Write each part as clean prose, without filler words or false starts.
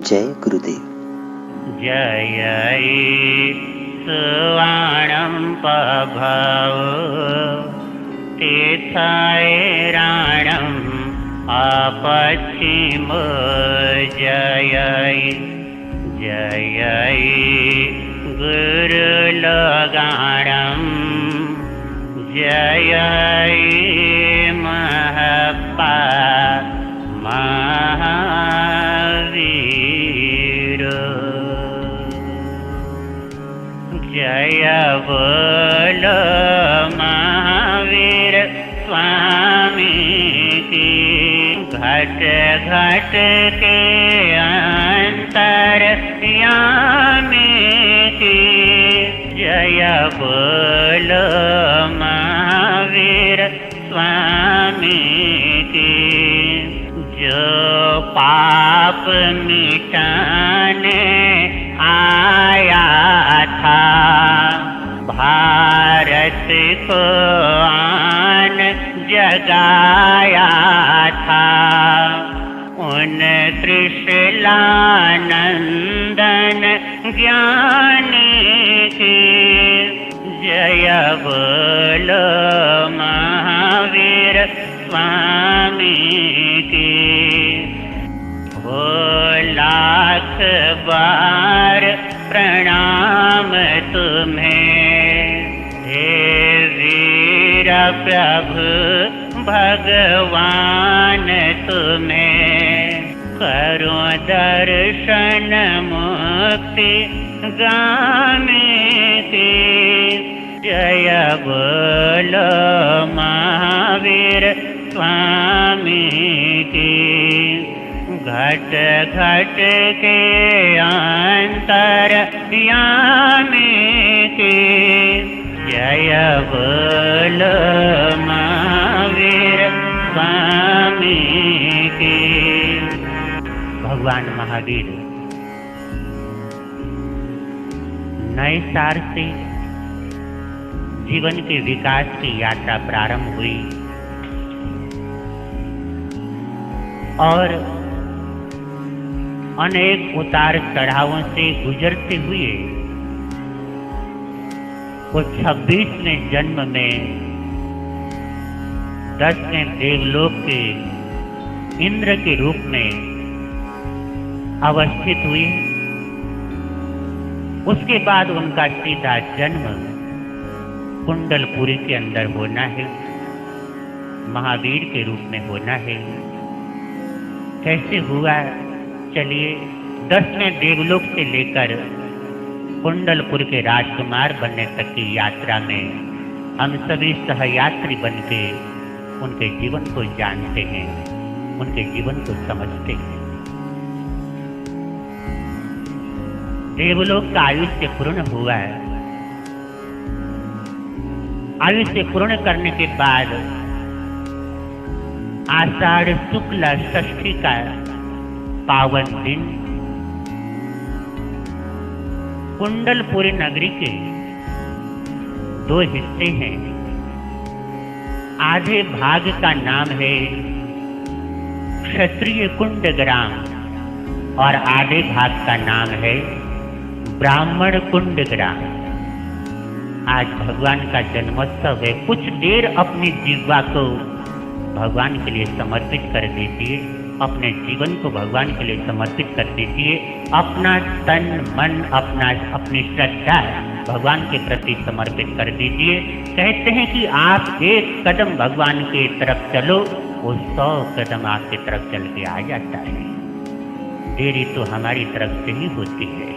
जय गुरुदेव। जय सुवाणं पभव तीर्थायराणम् अपश्चिम जय जय गुरुलगाणम् जय महपा महावीर जय बोलो महावीर स्वामी की। घट घट के अंतर्यामी की जय बोलो महावीर स्वामी की। जो पाप मिटाने आया था भारत को आन जगाया था, उन त्रिशलानंदन ज्ञानी की जय बोलो महावीर स्वामी की। हो लाख बार प्रणाम तुम्हें हे वीर प्रभु भगवान तुम्हें। करो दर्शन मुक्ति गामी की जय बोलो महावीर स्वामी की। घट घट के अंतर्यामी की जय बोलो महावीर स्वामी की। भगवान महावीर नए साल से जीवन के विकास की यात्रा प्रारंभ हुई और अनेक उतार चढ़ावों से गुजरते हुए वो 26वें जन्म में 10वें देवलोक के इंद्र के रूप में अवस्थित हुए। उसके बाद उनका सीधा जन्म कुंडलपुरी के अंदर होना है, महावीर के रूप में होना है। कैसे हुआ? चलिए 10वें देवलोक से लेकर कुंडलपुर के राजकुमार बनने तक की यात्रा में हम सभी सहयात्री बनके उनके जीवन को जानते हैं, उनके जीवन को समझते हैं। देवलोक का आयुष्य पूर्ण हुआ है। आयुष्य पूर्ण करने के बाद आषाढ़ शुक्ल षष्ठी का पावन दिन कुंडलपुरी नगरी के 2 हिस्से हैं। आधे भाग का नाम है क्षत्रिय कुंड ग्राम और आधे भाग का नाम है ब्राह्मण कुंड ग्राम। आज भगवान का जन्मोत्सव है। कुछ देर अपनी जीवा को भगवान के लिए समर्पित कर दीजिए, अपने जीवन को भगवान के लिए समर्पित कर दीजिए। अपना तन मन अपनी श्रद्धा भगवान के प्रति समर्पित कर दीजिए। कहते हैं कि आप एक कदम भगवान की तरफ चलो, वो 100 कदम आपकी तरफ चल के आ जाता है। देरी तो हमारी तरफ से ही होती है।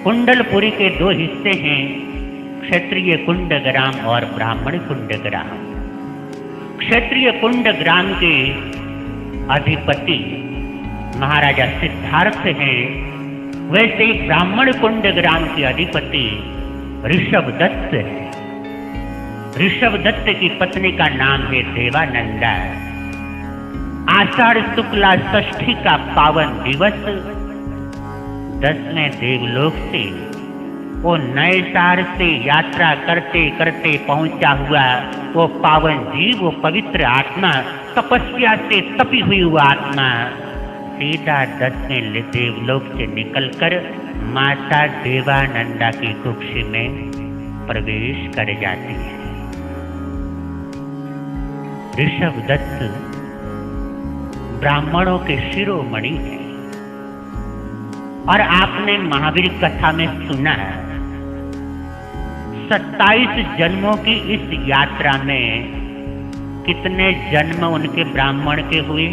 कुंडलपुरी के 2 हिस्से हैं, क्षत्रिय कुंड ग्राम और ब्राह्मण कुंड ग्राम। क्षत्रिय कुंड ग्राम के अधिपति महाराजा सिद्धार्थ हैं, वैसे ही ब्राह्मण कुंड ग्राम के अधिपति ऋषभदत्त है। ऋषभदत्त की पत्नी का नाम है देवानंदा। आषाढ़ शुक्ला षष्ठी का पावन दिवस 10वें देवलोक से वो नए साल से यात्रा करते करते पहुंचा हुआ वो पावन जीव, वो पवित्र आत्मा, तपस्या से तपी हुई वो आत्मा सीधा 10वें देवलोक से निकलकर माता देवानंदा की कुक्षी में प्रवेश कर जाती है। ऋषभदत्त ब्राह्मणों के शिरोमणि है और आपने महावीर कथा में सुना है 27 जन्मों की इस यात्रा में कितने जन्म उनके ब्राह्मण के हुए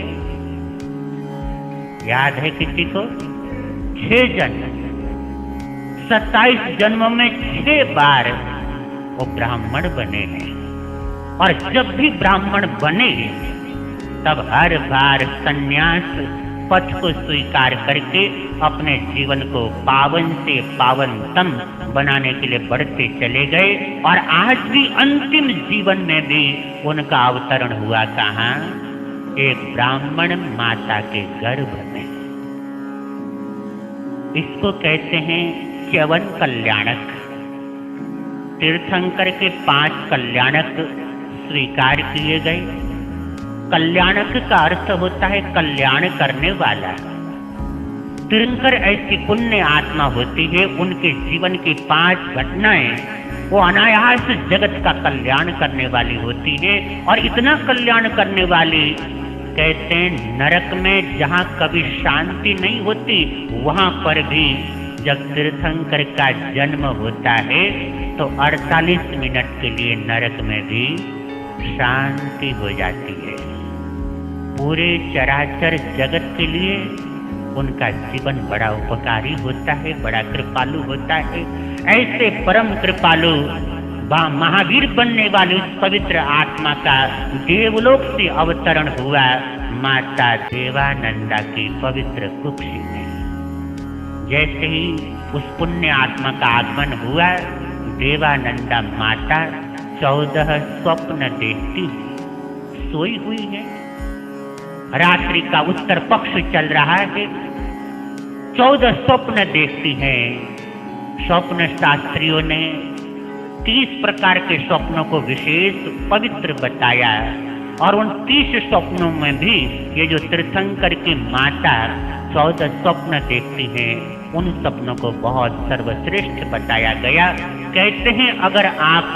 याद है किसी को? 6 जन्म। 27 जन्मों में 6 बार वो ब्राह्मण बने हैं और जब भी ब्राह्मण बने तब हर बार संन्यास पथ को स्वीकार करके अपने जीवन को पावन से पावनतम बनाने के लिए बढ़ते चले गए और आज भी अंतिम जीवन में भी उनका अवतरण हुआ कहाँ? एक ब्राह्मण माता के गर्भ में। इसको कहते हैं च्यवन कल्याणक। तीर्थंकर के 5 कल्याणक स्वीकार किए गए। कल्याणक का अर्थ होता है कल्याण करने वाला। तीर्थंकर ऐसी पुण्य आत्मा होती है, उनके जीवन की 5 घटनाएं वो अनायास जगत का कल्याण करने वाली होती है और इतना कल्याण करने वाली कहते हैं नरक में जहां कभी शांति नहीं होती वहां पर भी जब तीर्थंकर का जन्म होता है तो 48 मिनट के लिए नरक में भी शांति हो जाती है। पूरे चराचर जगत के लिए उनका जीवन बड़ा उपकारी होता है, बड़ा कृपालु होता है। ऐसे परम कृपालु महावीर बनने वाली उस पवित्र आत्मा का देवलोक से अवतरण हुआ माता देवानंदा की पवित्र कुक्षी में। जैसे ही उस पुण्य आत्मा का आगमन हुआ देवानंदा माता 14 स्वप्न देखती सोई हुई है। रात्रि का उत्तर पक्ष चल रहा है। 14 स्वप्न देखती हैं। स्वप्न शास्त्रियों ने 30 प्रकार के स्वप्नों को विशेष पवित्र बताया और उन 30 स्वप्नों में भी ये जो तीर्थंकर की माता 14 स्वप्न देखती हैं उन स्वप्नों को बहुत सर्वश्रेष्ठ बताया गया। कहते हैं अगर आप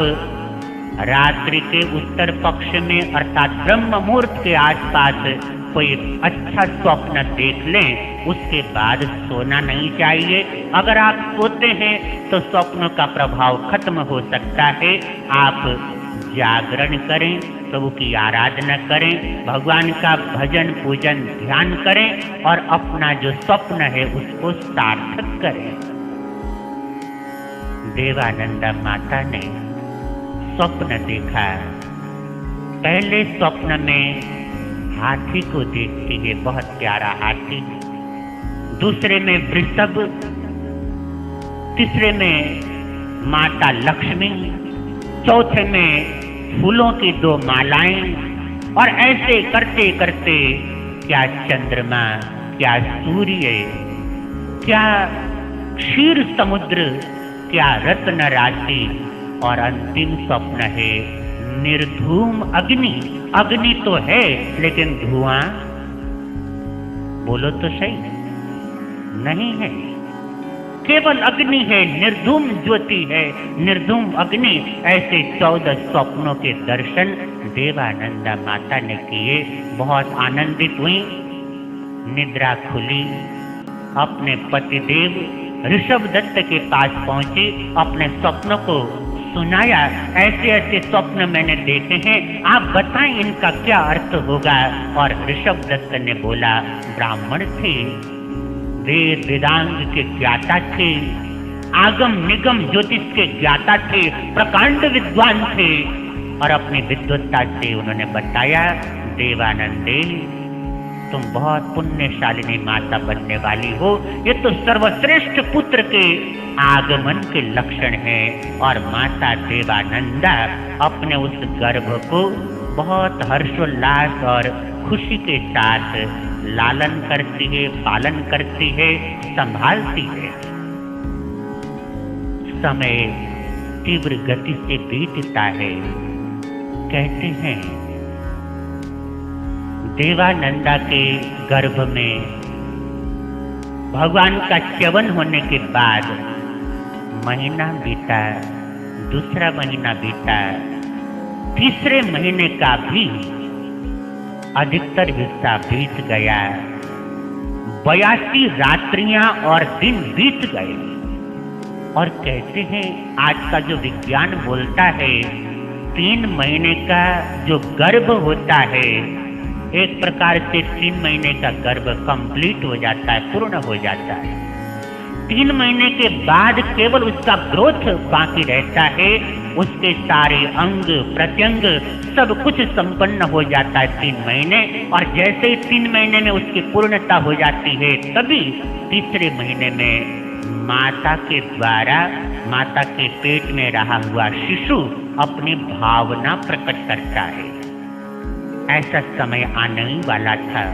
रात्रि के उत्तर पक्ष में अर्थात ब्रह्म मुहूर्त के आसपास कोई अच्छा स्वप्न देख लें उसके बाद सोना नहीं चाहिए। अगर आप सोते हैं तो स्वप्नों का प्रभाव खत्म हो सकता है। आप जागरण करें, प्रभु की आराधना करें, भगवान का भजन पूजन ध्यान करें और अपना जो स्वप्न है उसको सार्थक करें। देवानंदा माता ने स्वप्न देखा। पहले स्वप्न में हाथी को देखती है, बहुत प्यारा हाथी। दूसरे में वृषभ, तीसरे में माता लक्ष्मी, चौथे में फूलों की 2 मालाएं और ऐसे करते करते क्या चंद्रमा, क्या सूर्य, क्या क्षीर समुद्र, क्या रत्न राशि और अंतिम स्वप्न है निर्धूम अग्नि। अग्नि तो है लेकिन धुआं बोलो तो सही नहीं है, केवल अग्नि है, निर्धूम ज्योति है, निर्धूम अग्नि। ऐसे 14 स्वप्नों के दर्शन देवानंदा माता ने किए। बहुत आनंदित हुई, निद्रा खुली, अपने पतिदेव ऋषभदत्त के पास पहुंची, अपने स्वप्नों को सुनाया। ऐसे ऐसे स्वप्न मैंने देखे हैं, आप बताएं इनका क्या अर्थ होगा। और ऋषभदत्त ने बोला ब्राह्मण थे, वेद वेदांग के ज्ञाता थे, आगम निगम ज्योतिष के ज्ञाता थे, प्रकांड विद्वान थे और अपनी विद्वत्ता से उन्होंने बताया देवानंदे तुम बहुत पुण्यशालिनी माता बनने वाली हो। ये तो सर्वश्रेष्ठ पुत्र के आगमन के लक्षण हैं। और माता देवानंदा अपने उस गर्भ को बहुत हर्षोल्लास और खुशी के साथ लालन करती है, पालन करती है, संभालती है। समय तीव्र गति से बीतता है। कहते हैं देवानंदा के गर्भ में भगवान का च्यवन होने के बाद महीना बीता, दूसरा महीना बीता, तीसरे महीने का भी अधिकतर हिस्सा बीत गया। 82 रात्रियां और दिन बीत गए। और कहते हैं आज का जो विज्ञान बोलता है 3 महीने का जो गर्भ होता है, एक प्रकार से 3 महीने का गर्भ कंप्लीट हो जाता है, पूर्ण हो जाता है। 3 महीने के बाद केवल उसका ग्रोथ बाकी रहता है, उसके सारे अंग प्रत्यंग सब कुछ संपन्न हो जाता है 3 महीने। और जैसे ही 3 महीने में उसकी पूर्णता हो जाती है, तभी तीसरे महीने में माता के द्वारा माता के पेट में रहा हुआ शिशु अपनी भावना प्रकट करता है। ऐसा समय आने ही वाला था।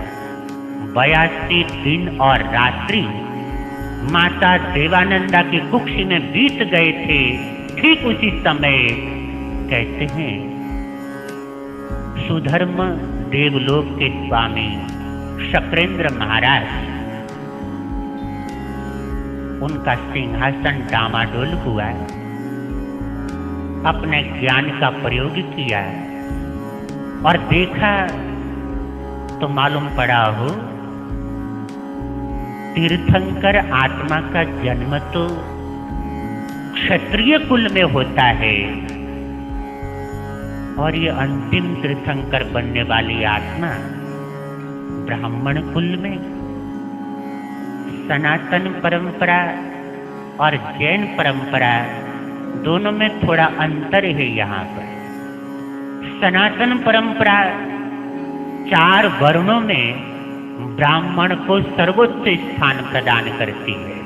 82 दिन और रात्रि माता देवानंदा की कुक्षी में बीत गए थे। ठीक उसी समय कहते हैं सुधर्म देवलोक के स्वामी शक्रेंद्र महाराज, उनका सिंहासन डामाडोल हुआ, अपने ज्ञान का प्रयोग किया और देखा तो मालूम पड़ा हो तीर्थंकर आत्मा का जन्म तो क्षत्रिय कुल में होता है और ये अंतिम तीर्थंकर बनने वाली आत्मा ब्राह्मण कुल में। सनातन परंपरा और जैन परंपरा दोनों में थोड़ा अंतर है। यहाँ पर सनातन परंपरा 4 वर्णों में ब्राह्मण को सर्वोच्च स्थान प्रदान करती है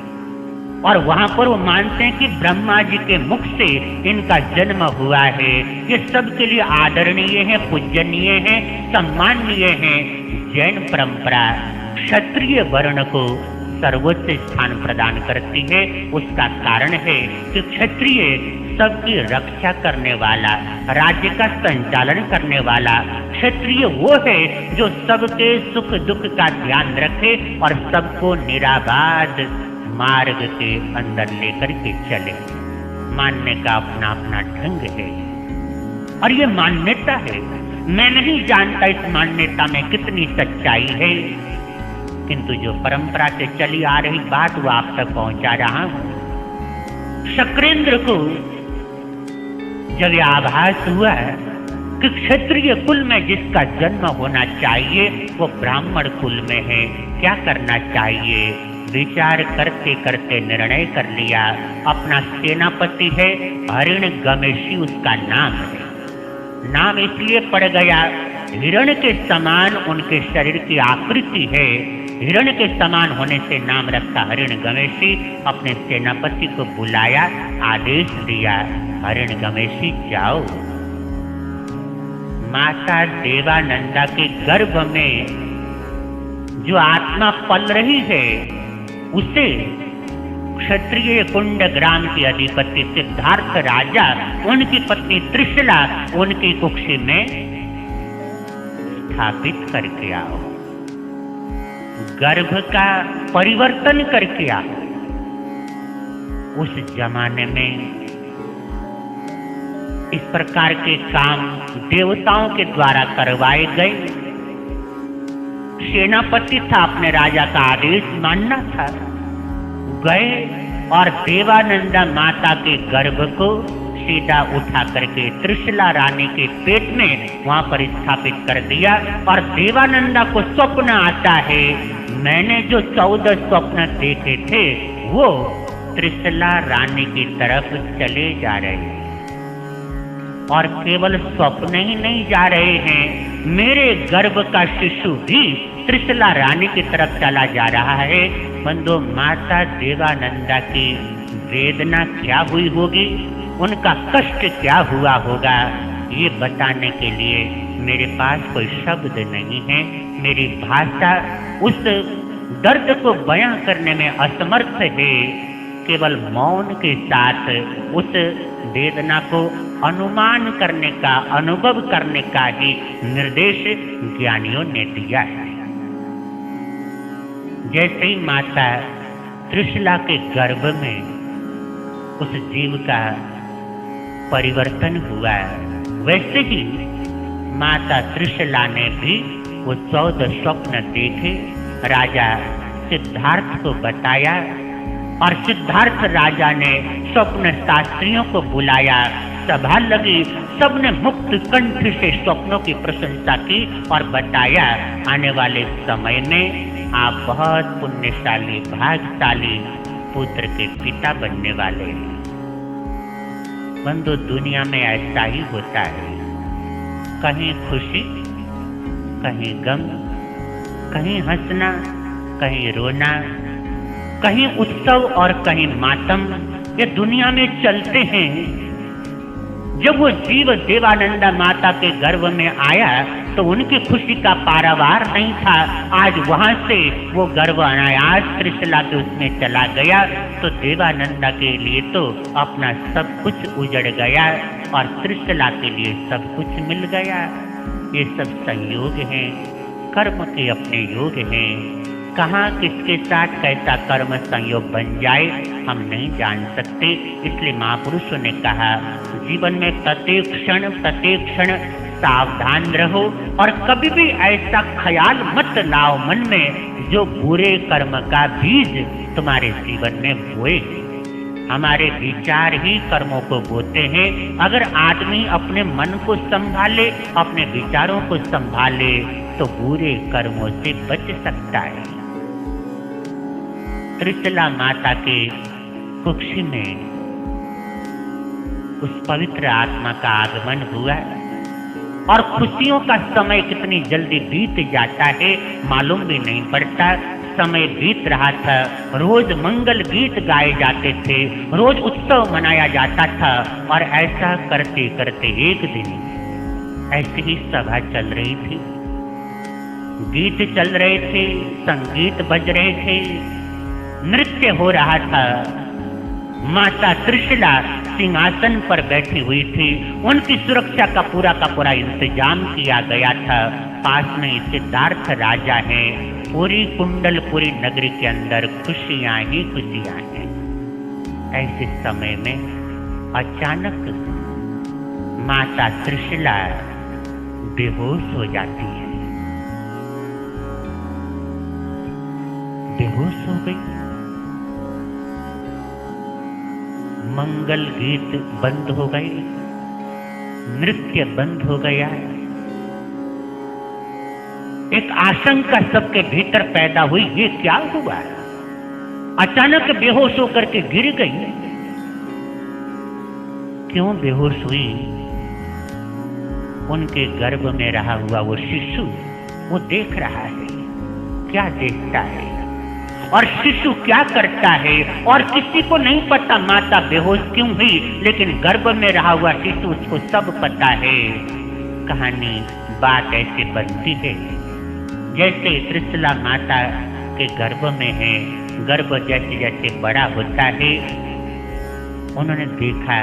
और वहां पर वो मानते हैं कि ब्रह्मा जी के मुख से इनका जन्म हुआ है। ये सबके लिए आदरणीय है, पूजनीय है, सम्माननीय है। जैन परंपरा क्षत्रिय वर्ण को सर्वोच्च स्थान प्रदान करती है। उसका कारण है कि क्षत्रिय सबकी रक्षा करने वाला, राज्य का संचालन करने वाला क्षत्रिय वो है जो सबके सुख दुख का ध्यान रखे और सबको निराबाद मार्ग के अंदर लेकर के चले। मानने का अपना अपना ढंग है और ये मान्यता है। मैं नहीं जानता इस मान्यता में कितनी सच्चाई है, किंतु जो परंपरा से चली आ रही बात वो आप तक पहुंचा रहा हूं। शक्रेंद्र को जब यह आभास हुआ कि क्षत्रिय कुल में जिसका जन्म होना चाहिए वो ब्राह्मण कुल में है, क्या करना चाहिए? विचार करते करते निर्णय कर लिया। अपना सेनापति है हिरण्यगमेशी, उसका नाम है। नाम इसलिए पड़ गया, हिरण के समान उनके शरीर की आकृति है, हिरण के समान होने से नाम रखा हिरण्यगमेशी। अपने सेनापति को बुलाया, आदेश दिया, हिरण्यगमेशी जाओ, माता देवानंदा के गर्भ में जो आत्मा पल रही है उसे क्षत्रिय कुंड ग्राम के अधिपति सिद्धार्थ राजा, उनकी पत्नी त्रिशला, उनकी कुक्षी में स्थापित करके आओ, गर्भ का परिवर्तन करके आओ। उस जमाने में इस प्रकार के काम देवताओं के द्वारा करवाए गए। सेनापति था, अपने राजा का आदेश मानना था। गए और देवानंदा माता के गर्भ को सीधा उठा करके त्रिशला रानी के पेट में वहां पर स्थापित कर दिया। और देवानंदा को स्वप्न आता है, मैंने जो 14 स्वप्न देखे थे वो त्रिशला रानी की तरफ चले जा रहे हैं। और केवल स्वप्न ही नहीं जा रहे हैं, मेरे गर्भ का शिशु भी त्रिशला रानी की तरफ चला जा रहा है। बंधु, माता देवानंदा की वेदना क्या हुई होगी, उनका कष्ट क्या हुआ होगा, ये बताने के लिए मेरे पास कोई शब्द नहीं है। मेरी भाषा उस दर्द को बयां करने में असमर्थ है। केवल मौन के साथ उस वेदना को अनुमान करने का, अनुभव करने का ही निर्देश ज्ञानियों ने दिया है। जैसे ही माता त्रिशला के गर्भ में उस जीव का परिवर्तन हुआ। वैसे ही माता त्रिशला ने भी वो 14 स्वप्न देखे, राजा सिद्धार्थ को बताया और सिद्धार्थ राजा ने स्वप्न शास्त्रियों को बुलाया। सभा लगी, सबने मुक्त कंठ से स्वप्नों की प्रशंसा की और बताया आने वाले समय में आप बहुत पुण्यशाली भाग्यशाली पुत्र के पिता बनने वाले हैं। बंधु, दुनिया में ऐसा ही होता है, कहीं खुशी, कहीं गम, कहीं हंसना, कहीं रोना, कहीं उत्सव और कहीं मातम, ये दुनिया में चलते हैं। जब वो जीव देवानंदा माता के गर्भ में आया तो उनकी खुशी का पारावार नहीं था। आज वहां से वो गर्भ अनायास त्रिशला के उसमें चला गया तो देवानंदा के लिए तो अपना सब कुछ उजड़ गया और त्रिशला के लिए सब कुछ मिल गया। ये सब संयोग हैं, कर्म के अपने योग हैं। कहाँ किसके साथ कैसा कर्म संयोग बन जाए हम नहीं जान सकते। इसलिए महापुरुषों ने कहा जीवन में प्रत्येक क्षण सावधान रहो और कभी भी ऐसा ख्याल मत लाओ मन में जो बुरे कर्म का बीज तुम्हारे जीवन में बोए। हमारे विचार ही कर्मों को बोते हैं। अगर आदमी अपने मन को संभाले, अपने विचारों को संभाले तो बुरे कर्मों से बच सकता है। त्रिशला माता के कुक्षी में उस पवित्र आत्मा का आगमन हुआ और खुशियों का समय कितनी जल्दी बीत जाता है मालूम भी नहीं पड़ता। समय बीत रहा था, रोज मंगल गीत गाए जाते थे, रोज उत्सव मनाया जाता था और ऐसा करते करते एक दिन ऐसी ही सभा चल रही थी, गीत चल रहे थे, संगीत बज रहे थे, नृत्य हो रहा था। माता त्रिशला सिंहासन पर बैठी हुई थी, उनकी सुरक्षा का पूरा इंतजाम किया गया था। पास में सिद्धार्थ राजा हैं, पूरी कुंडलपुरी नगरी के अंदर खुशियां ही खुशियां हैं। ऐसे समय में अचानक माता त्रिशला बेहोश हो जाती है, बेहोश हो गई। मंगल गीत बंद हो गए, नृत्य बंद हो गया। एक आशंका सबके भीतर पैदा हुई, ये क्या हुआ? अचानक बेहोश होकर के गिर गई। क्यों बेहोश हुई? उनके गर्भ में रहा हुआ वो शिशु वो देख रहा है। क्या देखता है और शिशु क्या करता है और किसी को नहीं पता माता बेहोश क्यों हुई, लेकिन गर्भ में रहा हुआ शिशु उसको सब पता है। कहानी बात ऐसे बनती है जैसे त्रिशला माता के गर्भ में है, गर्भ जैसे जैसे बड़ा होता है उन्होंने देखा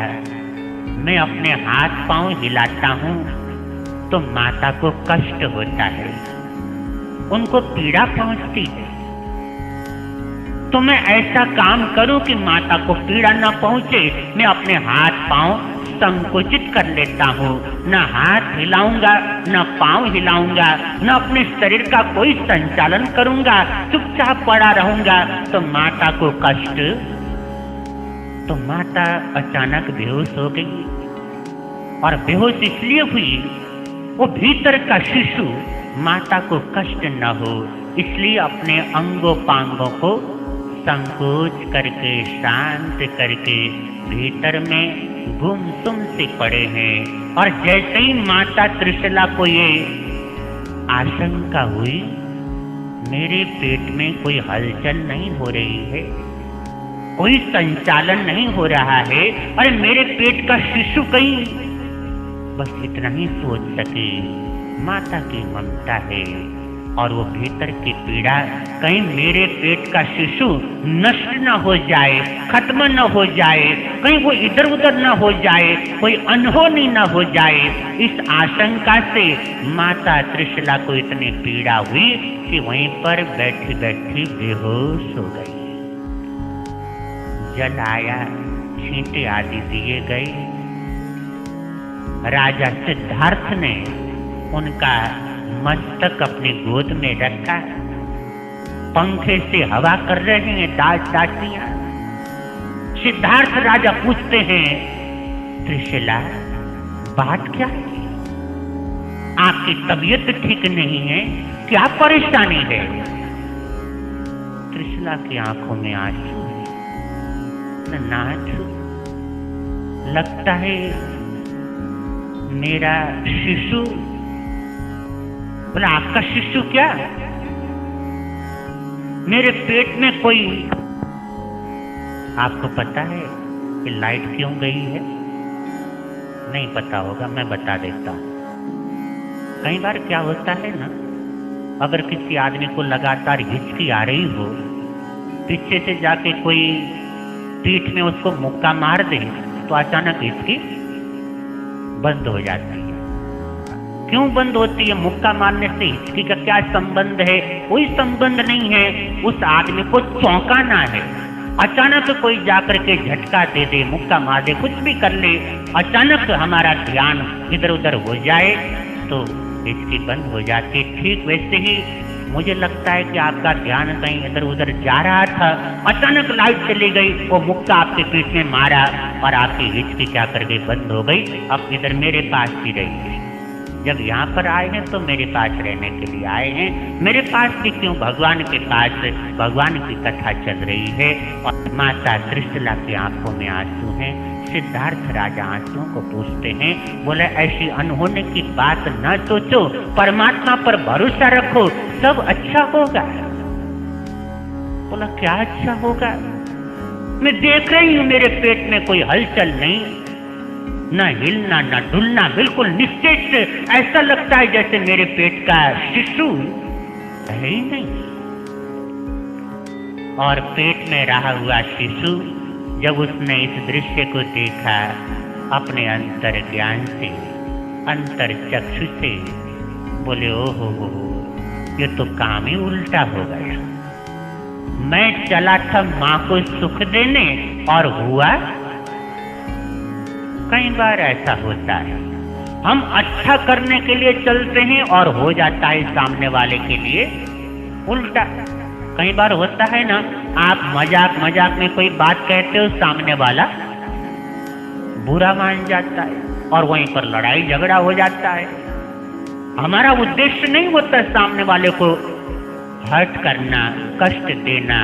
मैं अपने हाथ पांव हिलाता हूं तो माता को कष्ट होता है, उनको पीड़ा पहुंचती है। तो मैं ऐसा काम करूं कि माता को पीड़ा न पहुंचे। मैं अपने हाथ पांव संकुचित कर लेता हूं, न हाथ हिलाऊंगा न पांव हिलाऊंगा, न अपने शरीर का कोई संचालन करूंगा, चुपचाप पड़ा रहूंगा तो माता को कष्ट। तो माता अचानक बेहोश हो गई और बेहोश इसलिए हुई वो भीतर का शिशु माता को कष्ट न हो इसलिए अपने अंगों पांगों को संकोच करके शांत करके भीतर में गुमसुम से पड़े हैं। और जैसे ही माता त्रिशला को ये आशंका हुई मेरे पेट में कोई हलचल नहीं हो रही है, कोई संचालन नहीं हो रहा है, अरे मेरे पेट का शिशु कहीं, बस इतना ही सोच सके माता की ममता है और वो भीतर की पीड़ा कहीं मेरे पेट का शिशु नष्ट न हो जाए, खत्म न हो जाए, कहीं वो इधर उधर न हो जाए, कोई अनहोनी न हो जाए। इस आशंका से माता त्रिशला को इतनी पीड़ा हुई कि वहीं पर बैठी बैठी बेहोश हो गई। जल आया, छींटे आदि दिए गए। राजा सिद्धार्थ ने उनका मस्तक अपनी गोद में रखा। पंखे से हवा कर रहे हैं दासियां। सिद्धार्थ राजा पूछते हैं, त्रिशला बात क्या है? आपकी तबीयत ठीक नहीं है, क्या परेशानी है? त्रिशला की आंखों में आंसू है। नाथ, लगता है मेरा शिशु। बोला, आपका शिशु क्या? मेरे पेट में कोई, आपको पता है कि लाइट क्यों गई है? नहीं पता होगा, मैं बता देता हूं। कई बार क्या होता है ना, अगर किसी आदमी को लगातार हिचकी आ रही हो, पीछे से जाके कोई पीठ में उसको मुक्का मार दे तो अचानक हिचकी बंद हो जाती है। क्यों बंद होती है? मुक्का मारने से हिचकी का क्या संबंध है? कोई संबंध नहीं है। उस आदमी को चौंकाना है। अचानक कोई जाकर के झटका दे दे, मुक्का मार दे, कुछ भी कर ले, अचानक हमारा ध्यान इधर उधर हो जाए तो हिचकी बंद हो जाती है। ठीक वैसे ही मुझे लगता है कि आपका ध्यान कहीं इधर उधर जा रहा था, अचानक लाइट चली गई, वो मुक्का आपके पीठ में मारा और आपकी हिचकी क्या कर गई? बंद हो गई। अब इधर मेरे पास ही रही। जब यहाँ पर आए हैं तो मेरे पास रहने के लिए आए हैं। मेरे पास भी क्यों? भगवान के पास भगवान की कथा चल रही है। और माता त्रिशला की आंखों में आंसू हैं। सिद्धार्थ राजा आंसुओं को पूछते हैं, बोले ऐसी अनहोने की बात न सोचो, परमात्मा पर भरोसा रखो, सब अच्छा होगा। बोला, क्या अच्छा होगा? मैं देख रही हूं मेरे पेट में कोई हलचल नहीं, न हिलना न डुलना, बिल्कुल निश्चय से ऐसा लगता है जैसे मेरे पेट का शिशु है ही नहीं। और पेट में रहा हुआ शिशु जब उसने इस दृश्य को देखा, अपने अंतर ज्ञान से, अंतर चक्षु से बोले, ओहो हो, ये तो काम ही उल्टा हो गया। मैं चला था मां को सुख देने और हुआ। कई बार ऐसा होता है, हम अच्छा करने के लिए चलते हैं और हो जाता है सामने वाले के लिए उल्टा। कई बार होता है ना, आप मजाक मजाक में कोई बात कहते हो, सामने वाला बुरा मान जाता है और वहीं पर लड़ाई झगड़ा हो जाता है। हमारा उद्देश्य नहीं होता सामने वाले को हर्ट करना, कष्ट देना,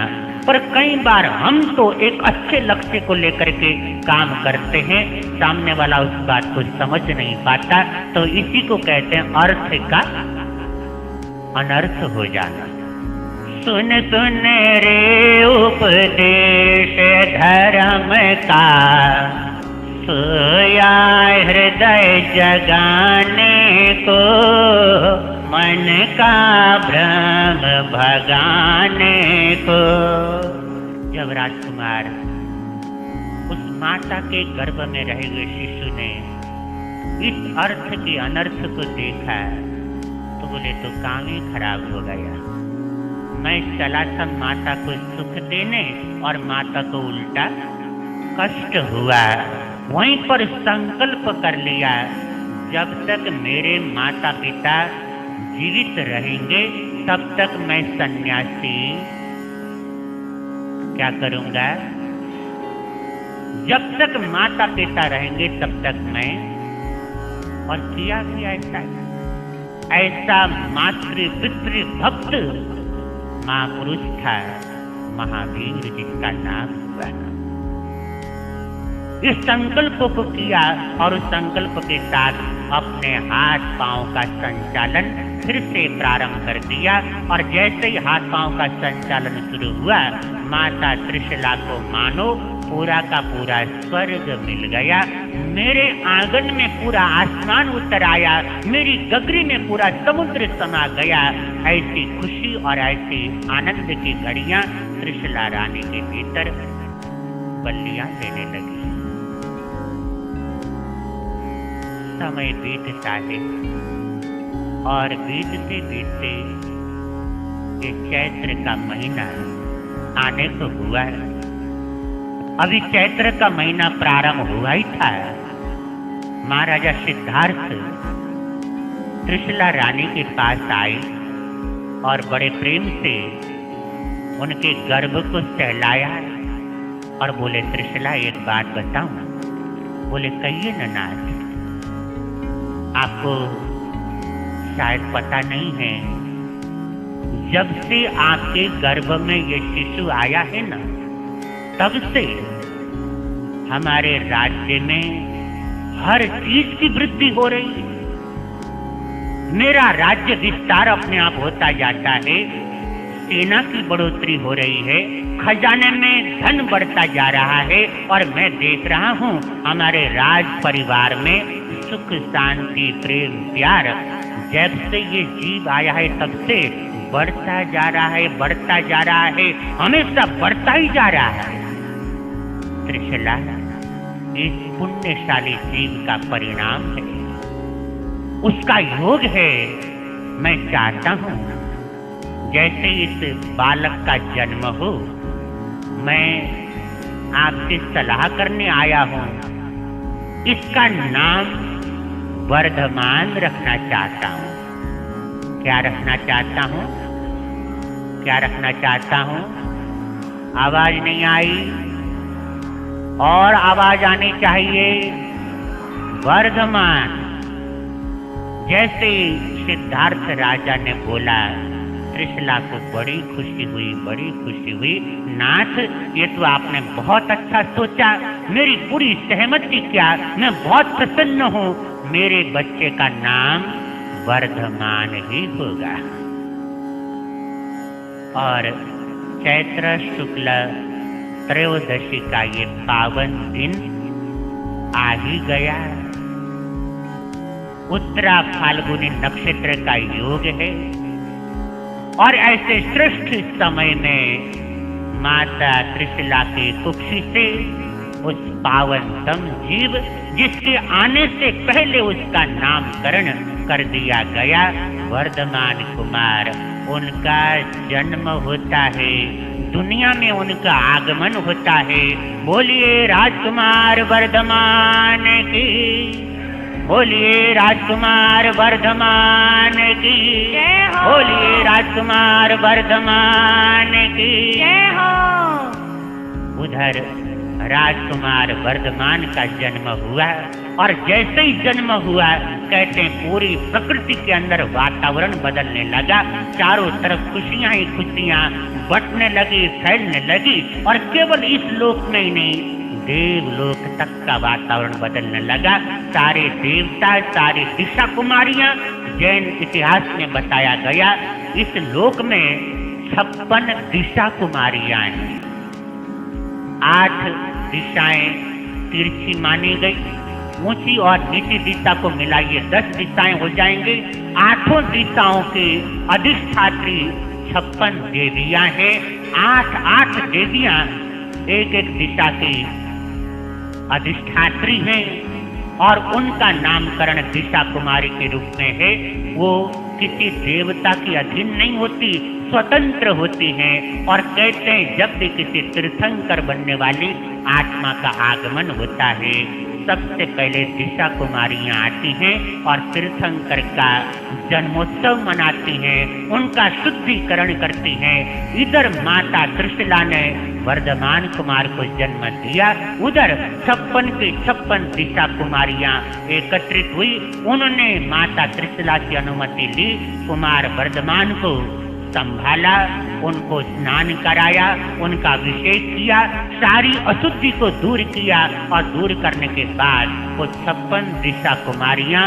पर कई बार हम तो एक अच्छे लक्ष्य को लेकर के काम करते हैं, सामने वाला उस बात को समझ नहीं पाता, तो इसी को कहते हैं अर्थ का अनर्थ हो जाना। सुन सुन रे उपदेश धर्म का, सोया हृदय जगाने को, मन का भ्रम भगाने को। जब राजकुमार उस माता के गर्भ में रहे हुए शिशु ने इस अर्थ के अनर्थ को देखा तो बोले, तो काम ही खराब हो गया। मैं चला था माता को सुख देने और माता को उल्टा कष्ट हुआ। वहीं पर संकल्प कर लिया, जब तक मेरे माता पिता जीवित रहेंगे तब तक मैं सन्यासी क्या करूंगा? जब तक माता पिता रहेंगे तब तक मैं। और किया भी ऐसा मातृ पितृ भक्त महापुरुष था महावीर, जिसका नाम हुआ। इस संकल्प को किया और उस संकल्प के साथ अपने हाथ पांव का संचालन फिर से प्रारंभ कर दिया। और जैसे ही हाथ पांव का संचालन शुरू हुआ, माता त्रिशला को मानो पूरा का पूरा स्वर्ग मिल गया। मेरे आंगन में पूरा आसमान उतर आया, मेरी गगरी में पूरा समुद्र समा गया। ऐसी खुशी और ऐसी आनंद की घड़ियां त्रिशला रानी के भीतर बल्लियां देने लगी। समय बीतता है और बीतते बीतते ये चैत्र का महीना आने को हुआ। अभी चैत्र का महीना प्रारंभ हुआ ही था। महाराजा सिद्धार्थ त्रिशला रानी के पास आए और बड़े प्रेम से उनके गर्भ को सहलाया और बोले, त्रिशला एक बात बताऊं? बोले, कहिए ननाथ। आपको शायद पता नहीं है, जब से आपके गर्भ में ये शिशु आया है ना, तब से हमारे राज्य में हर चीज की वृद्धि हो रही है। मेरा राज्य विस्तार अपने आप होता जाता है, सेना की बढ़ोतरी हो रही है, खजाने में धन बढ़ता जा रहा है और मैं देख रहा हूँ हमारे राज परिवार में सुख शांति प्रेम प्यार जब से ये जीव आया है तब से बढ़ता जा रहा है, बढ़ता जा रहा है, हमेशा बढ़ता ही जा रहा है। त्रिशला इस पुण्यशाली जीव का परिणाम है, उसका योग है। मैं चाहता हूँ जैसे इस बालक का जन्म हो, मैं आपसे सलाह करने आया हूँ, इसका नाम वर्धमान रखना चाहता हूँ। क्या रखना चाहता हूँ? क्या रखना चाहता हूँ? आवाज नहीं आई और आवाज आनी चाहिए। वर्धमान। जैसे सिद्धार्थ राजा ने बोला, त्रिशला को बड़ी खुशी हुई, बड़ी खुशी हुई। नाथ, ये तो आपने बहुत अच्छा सोचा, मेरी पूरी सहमति क्या, मैं बहुत प्रसन्न हूँ। मेरे बच्चे का नाम वर्धमान ही होगा। और चैत्र शुक्ल त्रयोदशी का ये पावन दिन आ ही गया। उत्तरा फाल्गुनी नक्षत्र का योग है और ऐसे श्रेष्ठ समय में माता त्रिशला के कुक्षी से उस पावनतम जीव जिसके आने से पहले उसका नामकरण कर दिया गया, वर्धमान कुमार, उनका जन्म होता है, दुनिया में उनका आगमन होता है। बोलिए राजकुमार वर्धमान की, बोलिए राजकुमार वर्धमान की, बोलिए राजकुमार वर्धमान की। उधर राजकुमार वर्धमान का जन्म हुआ और जैसे ही जन्म हुआ, कहते हैं पूरी प्रकृति के अंदर वातावरण बदलने लगा। चारों तरफ खुशियां ही खुशियां बटने लगी, फैलने लगी और केवल इस लोक में ही नहीं, देवलोक तक का वातावरण बदलने लगा। सारे देवता, सारी दिशा कुमारियां, जैन इतिहास में बताया गया, इस लोक में 56 दिशा कुमारियां हैं। 8 दिशाएं तिरछी मानी गई, ऊंची और नीची दिशा को मिलाइए 10 दिशाएं हो जाएंगे। 8 दिशाओं के अधिष्ठात्री 56 देवियां हैं। 8 देवियां एक एक दिशा की अधिष्ठात्री हैं और उनका नामकरण दिशा कुमारी के रूप में है। वो किसी देवता की अधीन नहीं होती, स्वतंत्र होती हैं और कहते हैं जब भी किसी तीर्थंकर बनने वाली आत्मा का आगमन होता है, सबसे पहले दिशा कुमारियां आती हैं और तीर्थंकर का जन्मोत्सव मनाती हैं, उनका शुद्धिकरण करती हैं। इधर माता त्रिशला ने वर्धमान कुमार को जन्म दिया, उधर 56 की 56 दिशा कुमारियां एकत्रित हुई। उन्होंने माता त्रिशला की अनुमति ली, कुमार वर्धमान को संभाला, उनको स्नान कराया, उनका अभिषेक किया, सारी अशुद्धि को दूर किया और दूर करने के बाद वो 56 दिशा कुमारियां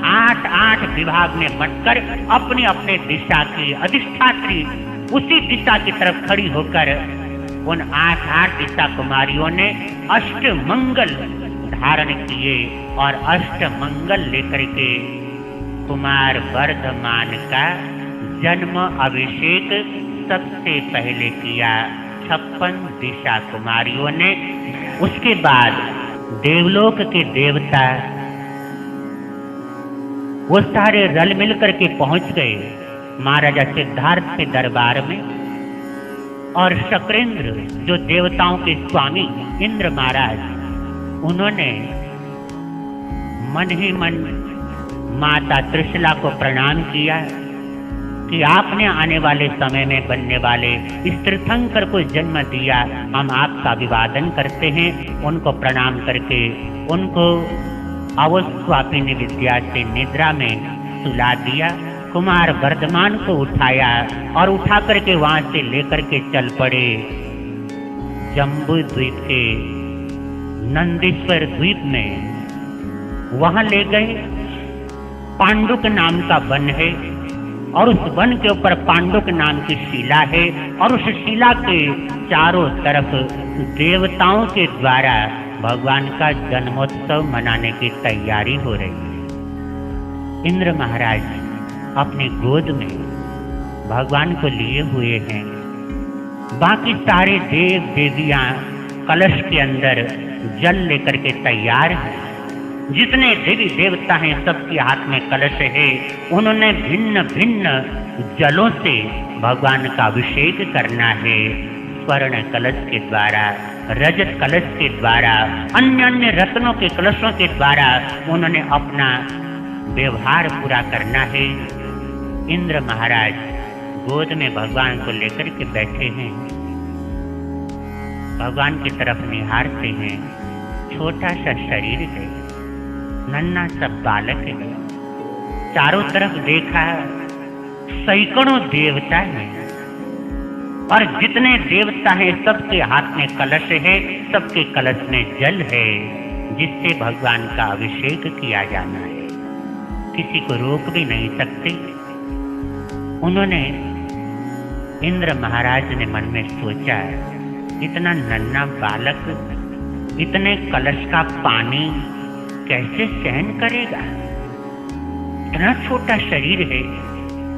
8 विभाग में बंटकर अपने अपने दिशा की अधिष्ठात्री उसी दिशा की तरफ खड़ी होकर उन 8 दिशा कुमारियों ने अष्टमंगल धारण किए और अष्टमंगल लेकर के कुमार वर्धमान का जन्म अभिषेक सबसे पहले किया 56 दिशा कुमारियों ने। उसके बाद देवलोक के देवता वो सारे रल मिल करके पहुंच गए महाराजा सिद्धार्थ के दरबार में और शक्रेंद्र जो देवताओं के स्वामी इंद्र महाराज, उन्होंने मन ही मन माता त्रिशला को प्रणाम किया कि आपने आने वाले समय में बनने वाले इस तीर्थंकर को जन्म दिया, हम आपका अभिवादन करते हैं। उनको प्रणाम करके उनको अवस्वापिनी विद्या से निद्रा में सुला दिया। कुमार वर्धमान को उठाया और उठा करके वहां से लेकर के चल पड़े जम्बू द्वीप के नंदीश्वर द्वीप में। वहां ले गए। पांडुक नाम का वन है और उस वन के ऊपर पांडुक नाम की शिला है और उस शिला के चारों तरफ देवताओं के द्वारा भगवान का जन्मोत्सव मनाने की तैयारी हो रही है। इंद्र महाराज अपनी गोद में भगवान को लिए हुए हैं। बाकी सारे देव देवियां कलश के अंदर जल लेकर के तैयार हैं। जितने देवी देवता हैं सबके हाथ में कलश है। उन्होंने भिन्न भिन्न जलों से भगवान का अभिषेक करना है। स्वर्ण कलश के द्वारा, रजत कलश के द्वारा, अन्य अन्य रत्नों के कलशों के द्वारा उन्होंने अपना व्यवहार पूरा करना है। इंद्र महाराज गोद में भगवान को लेकर के बैठे हैं। भगवान की तरफ निहारते हैं। छोटा सा शरीर है, नन्हा सा बालक है। चारों तरफ देखा, सैकड़ों देवता हैं और जितने देवता हैं सबके हाथ में कलश है, सबके कलश में जल है जिससे भगवान का अभिषेक किया जाना है। किसी को रोक भी नहीं सकते। उन्होंने, इंद्र महाराज ने मन में सोचा, इतना नन्हा बालक इतने कलश का पानी कैसे सहन करेगा? इतना छोटा शरीर है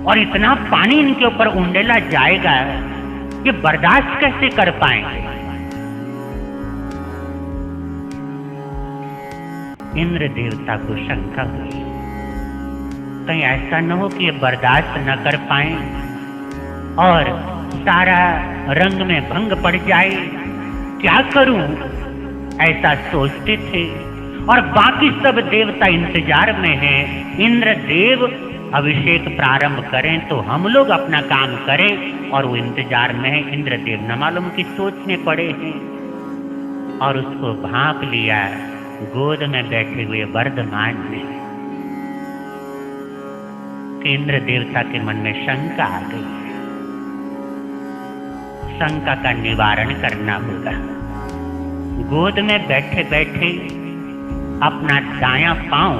और इतना पानी इनके ऊपर उंडेला जाएगा, ये बर्दाश्त कैसे कर पाएंगे? इंद्र देवता को शंका हुई, कहीं ऐसा न हो कि ये बर्दाश्त न कर पाए और सारा रंग में भंग पड़ जाए। क्या करूं? ऐसा सोचते थे और बाकी सब देवता इंतजार में हैं। इंद्र देव अभिषेक प्रारंभ करें तो हम लोग अपना काम करें, और वो इंतजार में है। इंद्र देव न मालूम की सोच में पड़े हैं और उसको भांप लिया गोद में बैठे हुए वर्धमान ने। इंद्र देवता के मन में शंका आ गई। शंका का निवारण करना होगा। गोद में बैठे बैठे अपना दायां पांव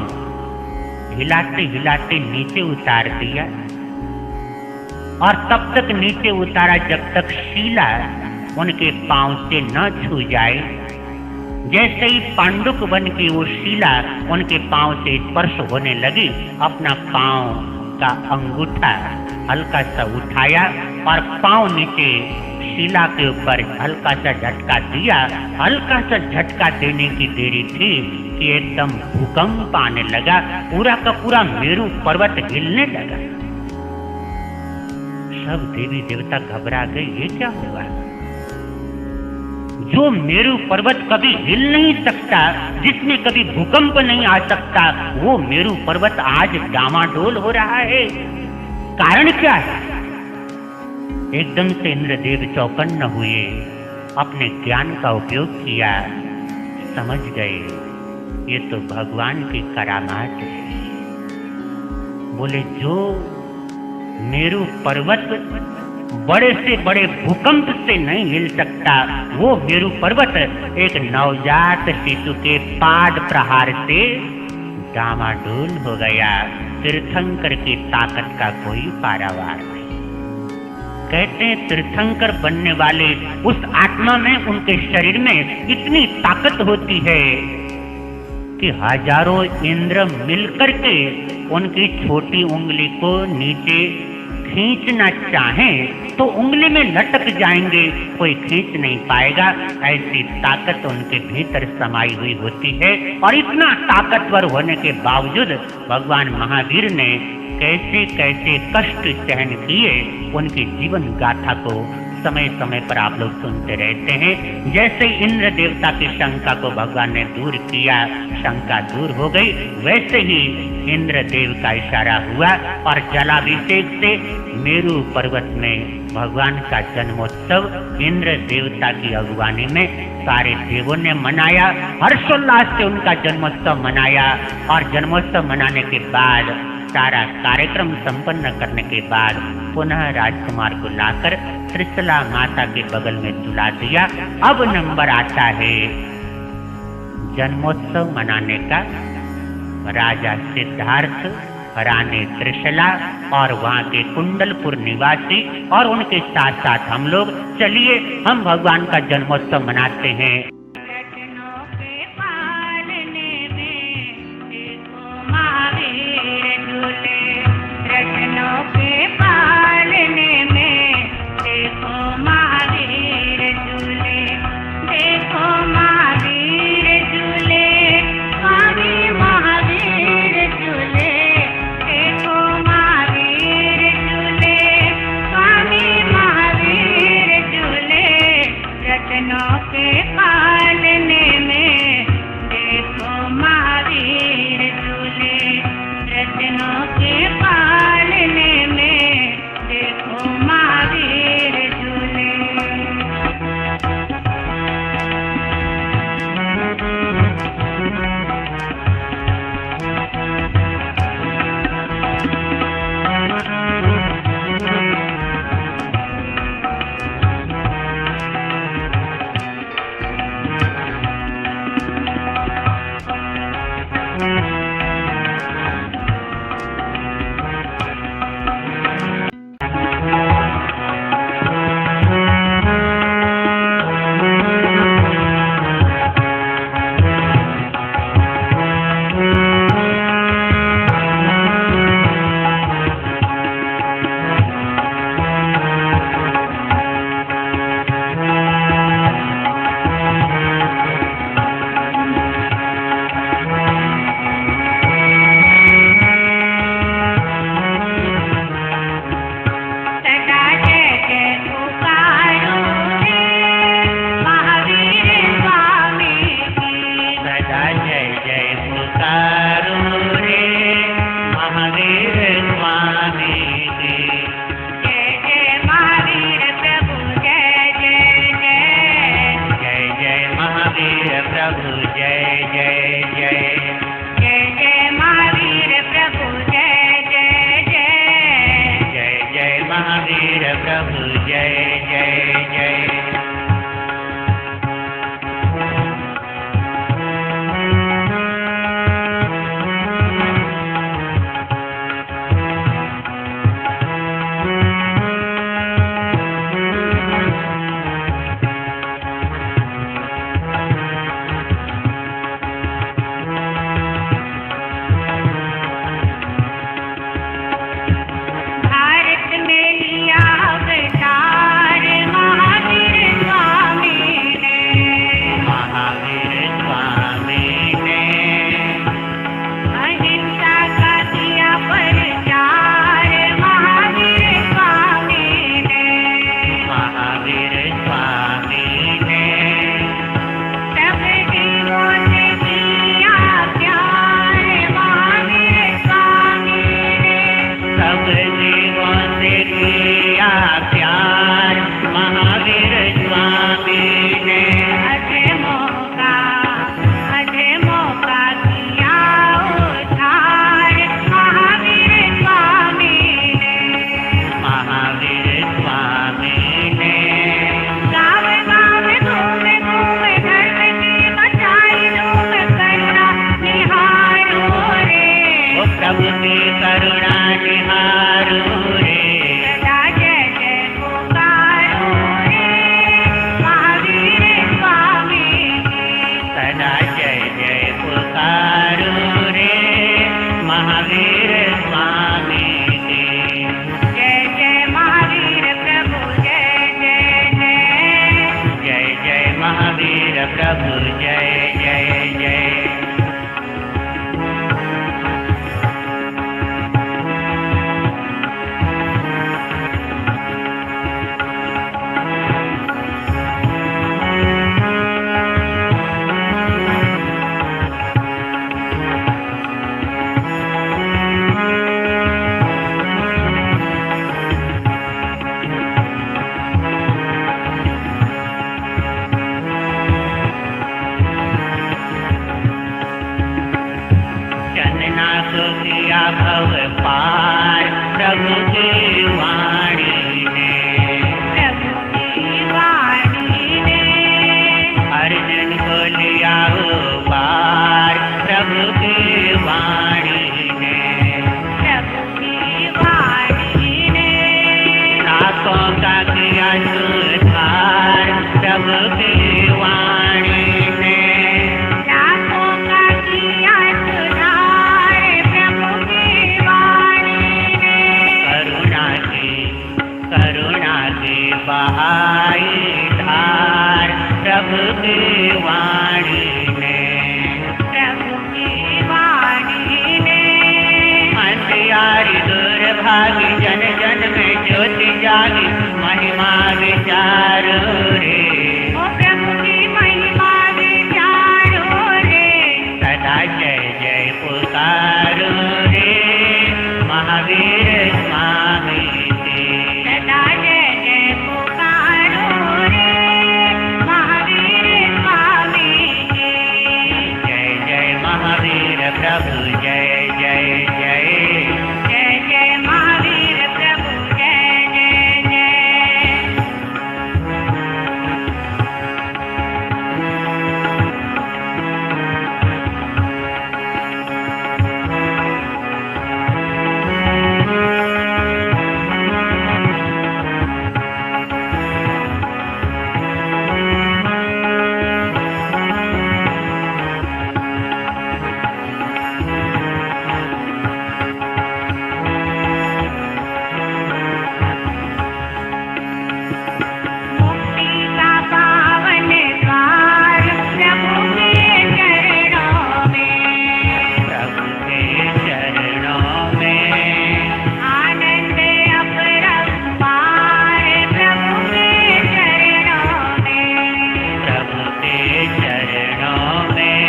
हिलाते हिलाते नीचे उतार दिया और तब तक नीचे उतारा जब तक शीला उनके पांव से न छू जाए। जैसे ही पांडुक बन की वो शीला उनके पांव से स्पर्श होने लगी, अपना पांव का अंगूठा हल्का सा उठाया और पांव नीचे शिला के ऊपर हल्का सा झटका दिया। हल्का सा झटका देने की देरी थी कि एकदम भूकंप आने लगा। पूरा का पूरा मेरू पर्वत हिलने लगा। सब देवी देवता घबरा गए, ये क्या हुआ? जो मेरू पर्वत कभी हिल नहीं सकता, जिसमें कभी भूकंप नहीं आ सकता, वो मेरू पर्वत आज डामाडोल हो रहा है। कारण क्या है? एकदम से इंद्रदेव चौकन्न हुए, अपने ज्ञान का उपयोग किया, समझ गए ये तो भगवान की करामात है। बोले, जो मेरू पर्वत बड़े से बड़े भूकंप से नहीं हिल सकता, वो मेरू पर्वत एक नवजात शिशु के पाद प्रहार से डामाडोल हो गया। तीर्थंकर की ताकत का कोई पारावार नहीं। कहते हैं तीर्थंकर बनने वाले उस आत्मा में, उनके शरीर में इतनी ताकत होती है कि हजारों इंद्र मिलकर के उनकी छोटी उंगली को नीचे खींचना चाहें तो उंगली में लटक जाएंगे, कोई खींच नहीं पाएगा। ऐसी ताकत उनके भीतर समाई हुई होती है। और इतना ताकतवर होने के बावजूद भगवान महावीर ने कैसे कैसे कष्ट सहन किए, उनकी जीवन गाथा को समय समय पर आप लोग सुनते रहते हैं। जैसे इंद्र देवता की शंका को भगवान ने दूर किया, शंका दूर हो गई, वैसे ही इंद्र देव का इशारा हुआ और जलाभिषेक से मेरू पर्वत में भगवान का जन्मोत्सव इंद्र देवता की अगुवानी में सारे देवों ने मनाया। हर्षोल्लास से उनका जन्मोत्सव मनाया और जन्मोत्सव मनाने के बाद सारा कार्यक्रम संपन्न करने के बाद पुनः राजकुमार को लाकर त्रिशला माता के बगल में झुला दिया। अब नंबर आता है जन्मोत्सव मनाने का। राजा सिद्धार्थ, रानी त्रिशला और वहाँ के कुंडलपुर निवासी और उनके साथ साथ हम लोग, चलिए हम भगवान का जन्मोत्सव मनाते हैं। जागी जन जन में ज्योति जागी महिमा विचारो रे ओ प्रभु की महिमा विचारो रे सदा जय जय पुकारो रे महावीर स्वामी के सदा जय जय पुकारो रे महावीर स्वामी के जय जय महावीर प्रभु जय जय जय जय जय महावीर प्रभु जय जय जय मुक्ति का पावन द्वार प्रभु के चरणों में प्रभु के चरणों में आनंद अपरंपार प्रभु के चरणों में प्रभु के चरणों में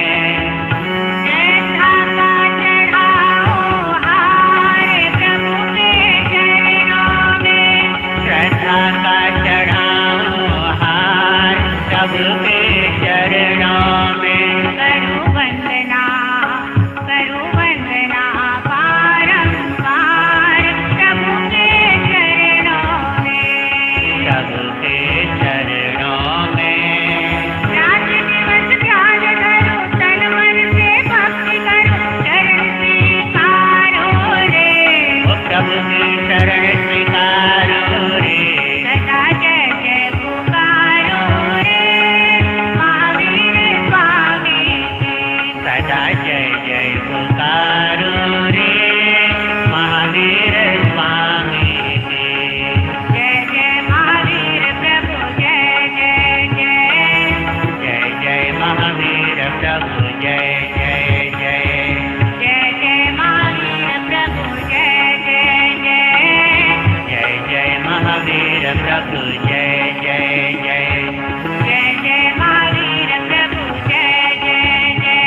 श्रद्धा का चढ़ाओ हार प्रभु के चरणों में श्रद्धा का चढ़ाओ हार प्रभु के चरणों में करो वंदना बारंबार प्रभु के चरणों में प्रभु के चरणों में रात दिवस ध्यान करो तन मन से भक्ति करो चरण स्वीकारो रे ओ प्रभु की शरण स्वीकारो रे सदा जय जय पुकारो रे महावीर स्वामी के सदा जय जय पुकारो रे महावीर स्वामी के जय जय महावीर प्रभु जय जय जय जय जय महावीर प्रभु जय जय जय जय जय महावीर प्रभु जय जय जय जय जय महावीर प्रभु जय जय जय जय जय महावीर प्रभु जय जय जय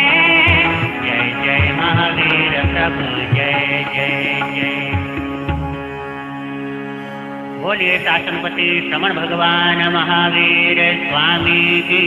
जय जय महावीर प्रभु जय जय जय बोलिए शासनपति श्रमण भगवान महावीर स्वामी की